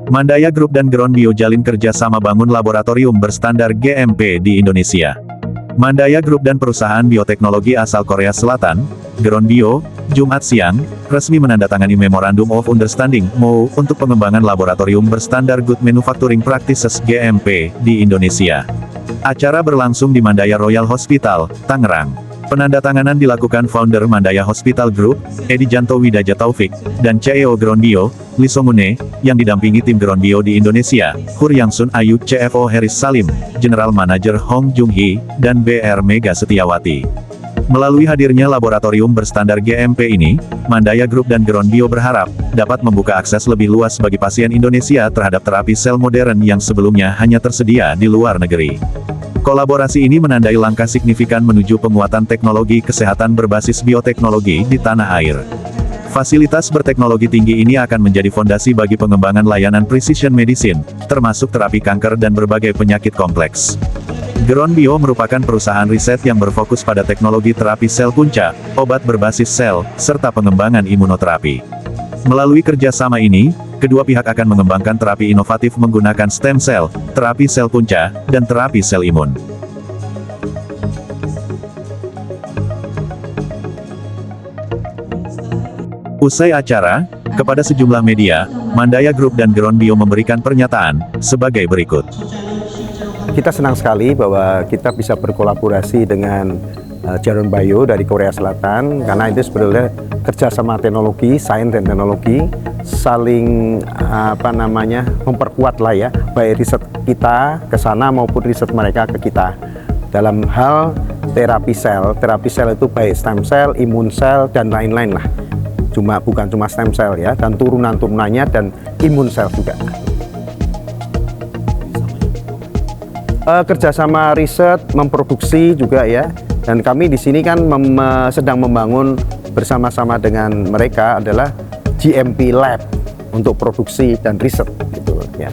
Mandaya Group dan Groundbio jalin kerjasama bangun laboratorium berstandar GMP di Indonesia. Mandaya Group dan perusahaan bioteknologi asal Korea Selatan, Groundbio, Jumat siang, resmi menandatangani Memorandum of Understanding (MOU) untuk pengembangan laboratorium berstandar Good Manufacturing Practices (GMP) di Indonesia. Acara berlangsung di Mandaya Royal Hospital, Tangerang. Penandatanganan dilakukan founder Mandaya Hospital Group, Edi Janto Widaja Taufik, dan CEO Groundbio, Lee Songune, yang didampingi tim Groundbio di Indonesia, Hur Yangsun Ayu, CFO Heris Salim, General Manager Hong Jung Hee, dan BR Mega Setiawati. Melalui hadirnya laboratorium berstandar GMP ini, Mandaya Group dan Groundbio berharap dapat membuka akses lebih luas bagi pasien Indonesia terhadap terapi sel modern yang sebelumnya hanya tersedia di luar negeri. Kolaborasi ini menandai langkah signifikan menuju penguatan teknologi kesehatan berbasis bioteknologi di tanah air. Fasilitas berteknologi tinggi ini akan menjadi fondasi bagi pengembangan layanan precision medicine, termasuk terapi kanker dan berbagai penyakit kompleks. Groundbio merupakan perusahaan riset yang berfokus pada teknologi terapi sel punca, obat berbasis sel, serta pengembangan imunoterapi. Melalui kerjasama ini, kedua pihak akan mengembangkan terapi inovatif menggunakan stem cell, terapi sel punca, dan terapi sel imun. Usai acara, kepada sejumlah media, Mandaya Group dan Groundbio memberikan pernyataan sebagai berikut. Kita senang sekali bahwa kita bisa berkolaborasi dengan Jaron Bio dari Korea Selatan, karena itu sebenarnya kerjasama teknologi, sains dan teknologi, saling memperkuat lah ya, baik riset kita ke sana maupun riset mereka ke kita. Dalam hal terapi sel itu baik stem cell, imun sel, dan lain-lain lah. Bukan cuma stem cell ya, dan turunan-turunannya dan imun sel juga. Kerjasama riset, memproduksi juga ya, dan kami di sini kan sedang membangun bersama-sama dengan mereka adalah GMP Lab untuk produksi dan riset gitu ya.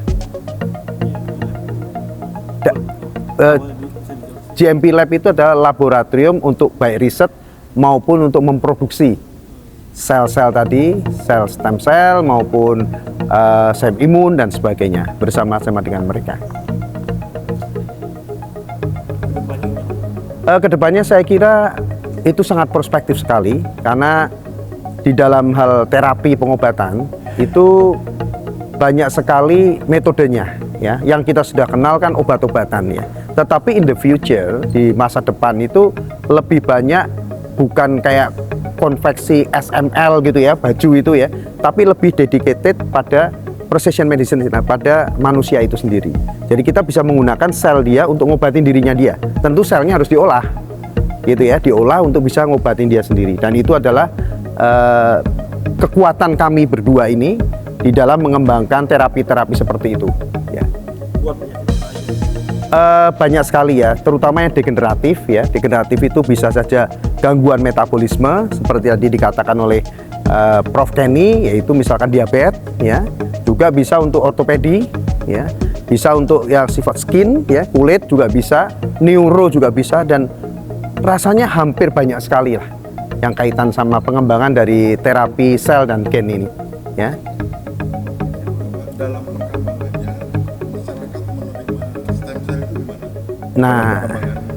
GMP Lab itu adalah laboratorium untuk baik riset maupun untuk memproduksi sel-sel tadi, sel stem cell maupun sel imun dan sebagainya bersama-sama dengan mereka. Kedepannya saya kira itu sangat prospektif sekali, karena di dalam hal terapi pengobatan itu banyak sekali metodenya ya, yang kita sudah kenal kan obat-obatan ya. Tetapi in the future, di masa depan itu lebih banyak bukan kayak konveksi SML gitu ya, baju itu ya, tapi lebih dedicated pada precision medicine, pada manusia itu sendiri. Jadi kita bisa menggunakan sel dia untuk ngobatin dirinya dia. Tentu selnya harus diolah, gitu ya, diolah untuk bisa ngobatin dia sendiri. Dan itu adalah kekuatan kami berdua ini di dalam mengembangkan terapi-terapi seperti itu. Ya. Banyak sekali ya, terutama yang degeneratif ya. Degeneratif itu bisa saja gangguan metabolisme seperti tadi dikatakan oleh Prof. Kenny, yaitu misalkan diabetes ya. Juga bisa untuk ortopedi ya, bisa untuk yang sifat skin ya, kulit juga bisa, neuro juga bisa, dan rasanya hampir banyak sekali lah yang kaitan sama pengembangan dari terapi sel dan gen ini ya. Dalam perkembangannya masyarakat menerima stem cell itu gimana? Nah,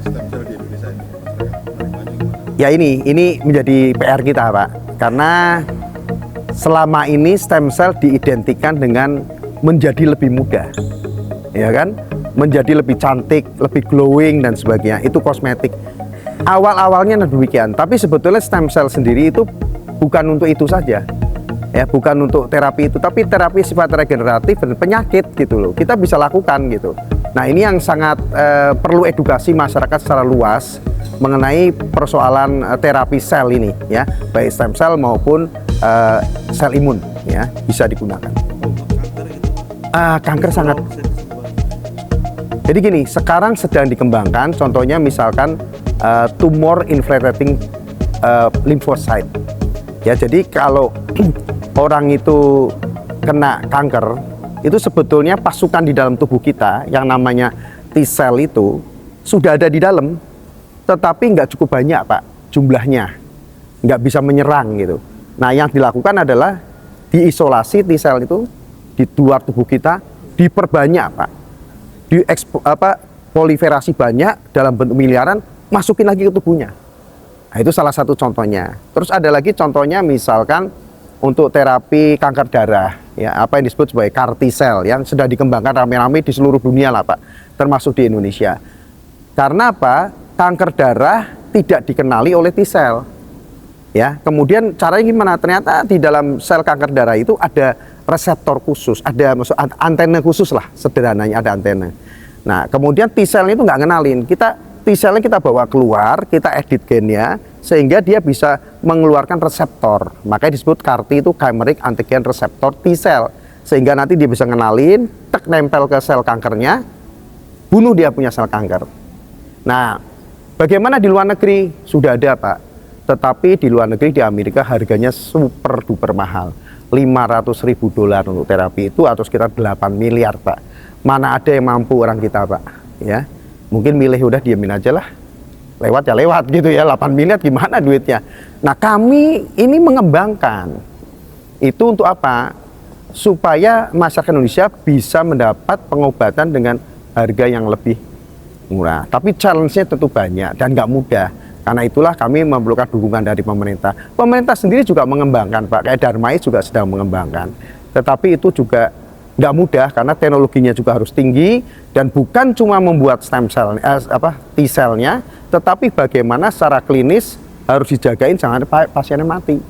Stem cell di Indonesia ini masyarakat menerimanya gimana? ya ini menjadi PR kita Pak, karena selama ini stem cell diidentikan dengan menjadi lebih muda, ya kan? Menjadi lebih cantik, lebih glowing dan sebagainya. Itu kosmetik. Awal-awalnya demikian, tapi sebetulnya stem cell sendiri itu bukan untuk itu saja, ya, bukan untuk terapi itu, tapi terapi sifat regeneratif dan penyakit gitu loh. Kita bisa lakukan gitu. Nah ini yang sangat perlu edukasi masyarakat secara luas mengenai persoalan terapi sel ini, ya, baik stem cell maupun sel imun ya bisa digunakan. Kanker sangat. Jadi gini, sekarang sedang dikembangkan, contohnya misalkan tumor infiltrating lymphocyte. Ya, jadi kalau orang itu kena kanker, itu sebetulnya pasukan di dalam tubuh kita yang namanya T-cell itu sudah ada di dalam, tetapi nggak cukup banyak Pak jumlahnya, nggak bisa menyerang gitu. Nah, yang dilakukan adalah diisolasi T-cell itu, di luar tubuh kita diperbanyak Pak, proliferasi banyak dalam bentuk miliaran, masukin lagi ke tubuhnya. Nah, itu salah satu contohnya. Terus ada lagi contohnya misalkan untuk terapi kanker darah, ya apa yang disebut sebagai CAR T-cell yang sedang dikembangkan rame-rame di seluruh dunia lah Pak, termasuk di Indonesia. Karena apa? Kanker darah tidak dikenali oleh T-cell. Ya, kemudian caranya gimana? Ternyata di dalam sel kanker darah itu ada reseptor khusus, ada maksud antena khusus lah, sederhananya ada antena. Nah, kemudian T-cell itu nggak ngenalin. T-cellnya kita bawa keluar, kita edit gennya, sehingga dia bisa mengeluarkan reseptor. Makanya disebut CAR T itu chimeric antigen receptor T-cell. Sehingga nanti dia bisa ngenalin, tek nempel ke sel kankernya, bunuh dia punya sel kanker. Nah, bagaimana di luar negeri? Sudah ada Pak. Tetapi di luar negeri, di Amerika harganya super duper mahal. $500.000 untuk terapi itu atau sekitar 8 miliar Pak. Mana ada yang mampu orang kita Pak, ya. Mungkin milih udah diemin aja lah, lewat ya lewat gitu ya, 8 miliar gimana duitnya. Nah, kami ini mengembangkan itu untuk apa? Supaya masyarakat Indonesia bisa mendapat pengobatan dengan harga yang lebih murah. Tapi challenge-nya tentu banyak dan nggak mudah. Karena itulah kami memerlukan dukungan dari pemerintah. Pemerintah sendiri juga mengembangkan Pak, kayak Darmais juga sedang mengembangkan. Tetapi itu juga nggak mudah karena teknologinya juga harus tinggi dan bukan cuma membuat stem cell T-cellnya, tetapi bagaimana secara klinis harus dijagain jangan pasiennya mati.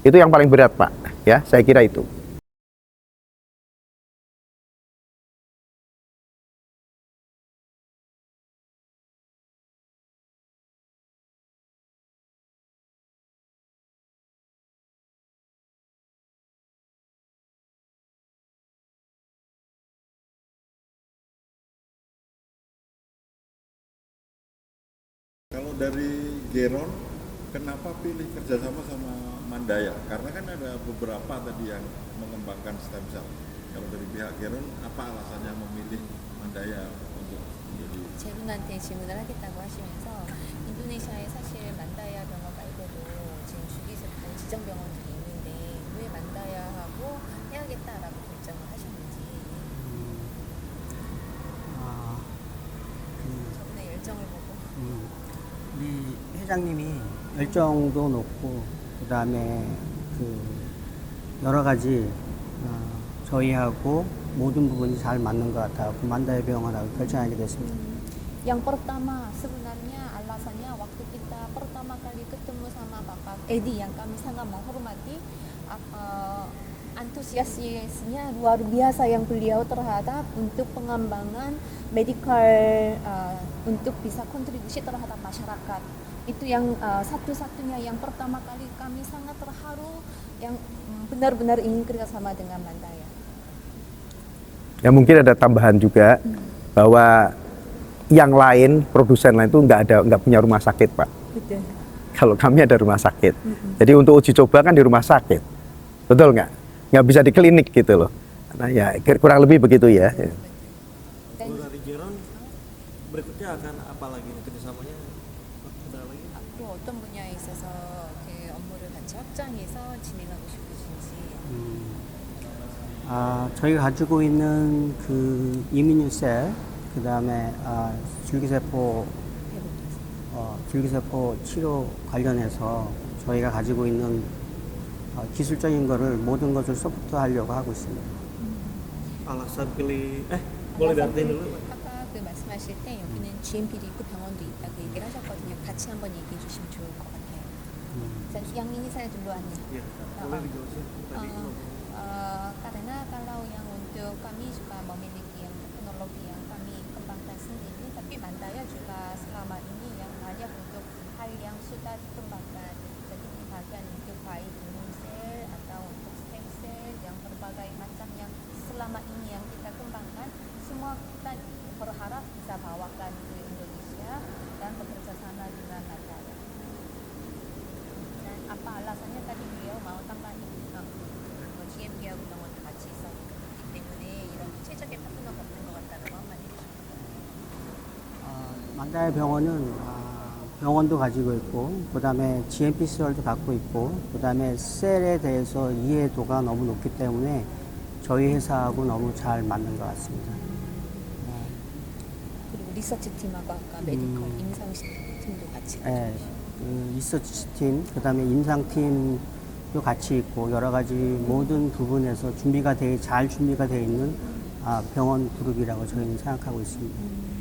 Itu yang paling berat Pak, ya saya kira itu. Kalau dari Geron, kenapa pilih kerjasama sama Mandaya? Karena kan ada beberapa tadi yang mengembangkan stem cell. Kalau dari pihak Geron, apa alasannya memilih Mandaya untuk menjadi? 제분한테 질문을 하겠다고 하시면서 인도네시아에 사실 만다야 병원 말고도 지금 주기세포 지정병원들이 있는데 왜 만다야하고 해야겠다라고 결정을 하셨는지 저분의 열정을 보고 우리 회장님이 열정도 높고 그다음에 그 여러 가지 저희하고 모든 부분이 잘 맞는 것 같아요. 만다야 병원하고 결정하게 됐습니다. Yang pertama sebenarnya alasannya waktu kita pertama kali ketemu sama Bapak Edi yang kami sangat menghormati antusiasnya luar biasa yang beliau terhadap untuk pengembangan medikal untuk bisa kontribusi terhadap masyarakat. Itu yang satu-satunya yang pertama kali kami sangat terharu yang benar-benar ingin kerjasama dengan Mandaya. Ya mungkin ada tambahan juga bahwa yang lain, produsen lain itu nggak punya rumah sakit Pak. Betul. Kalau kami ada rumah sakit. Jadi untuk uji coba kan di rumah sakit. Betul nggak? Nggak bisa di klinik gitu loh. Nah ya kurang lebih begitu ya. Kalau dari Geron berikutnya akan apa lagi kerjasamanya? Ada lagi? 앞으로 어떤 분야에 있어서 그 업무를 같이 확장해서 진행하고 싶으신지. 저희가 가지고 있는 그 이민유셀, 그 다음에 줄기세포 치료 관련해서 저희가 가지고 있는 기술적인 거를 모든 것을 소프트하려고 하고 있습니다. Alasan pilih boleh diartiin dulu. 아까 그 말씀하실 때 여기는 GMP도 있고 병원도 있다고 얘기를 하셨거든요. 같이 한번 얘기해 주시면 좋을 것 같아요. 자, yang ini saya duluan nih. Ya, boleh dijelasin tadi. Karena kalau yang untuk kami juga memiliki yang teknologi yang kami kembangkan sendiri, tapi Mandaya juga selama ini yang banyak untuk hal yang sudah dikembangkan. Jadi bagian untuk baik imun sel atau untuk stem cell yang berbagai macam yang selama ini yang kita kembangkan, semua kita berharap bisa bawakan ke Indonesia dan bekerja sama dengan Mandaya. Dan apa alasannya tadi beliau mau tambahin GMP하고 병원도 같이 있었기 때문에 이런 구체적인 파트너가 없는 것 같다는 거 한마디 해주시면. 만다야 병원은 병원도 가지고 있고, 그 다음에 GMP 시설도 갖고 있고, 그 다음에 셀에 대해서 이해도가 너무 높기 때문에 저희 회사하고 너무 잘 맞는 것 같습니다. 그리고 리서치 팀하고 아까 메디컬 임상 팀도 같이 예, 그 리서치 팀, 그 다음에 임상팀도 같이 있고 여러 가지 모든 부분에서 잘 준비가 되어 있는 병원 그룹이라고 저희는 생각하고 있습니다.